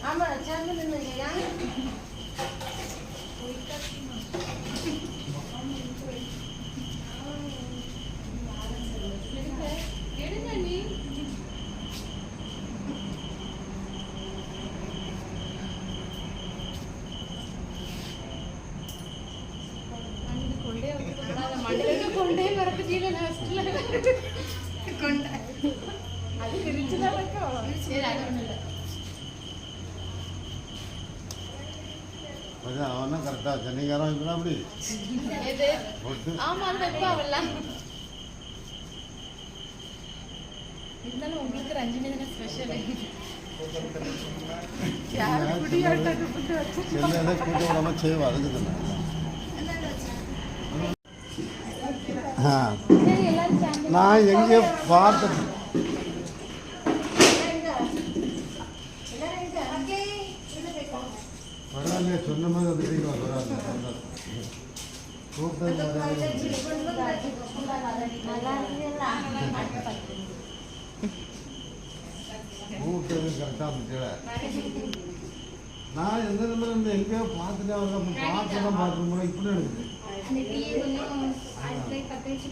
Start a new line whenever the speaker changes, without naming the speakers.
ஆமா சேர்ந்து நின்னுங்க கொண்டே மறந்துட்டீங்க கொண்ட அது பிரிச்சுதான் சரி அது ஒண்ணு இல்லை
அவன் கரெக்டா சென்னைக்காரன் இப்ப அப்படி
ஆமா அந்த வெப்பாவெல்லாம் இருந்தாலும் உங்களுக்கு ரஞ்சினி தானே ஸ்பெஷல்
கூட்ட விடாம செய்வா அதுக்கு தானே நான் எங்கே பார்த்தேன் வராது சொன்ன மாதிரி வந்துட்டீங்களா வராது கூப்பிட்டது கரெக்டாக இருந்துச்சு நான் எந்த நம்பர் இருந்து எங்கேயோ பார்த்துட்டு பார்த்து தான் பார்த்துட்டு இப்படி எடுக்குது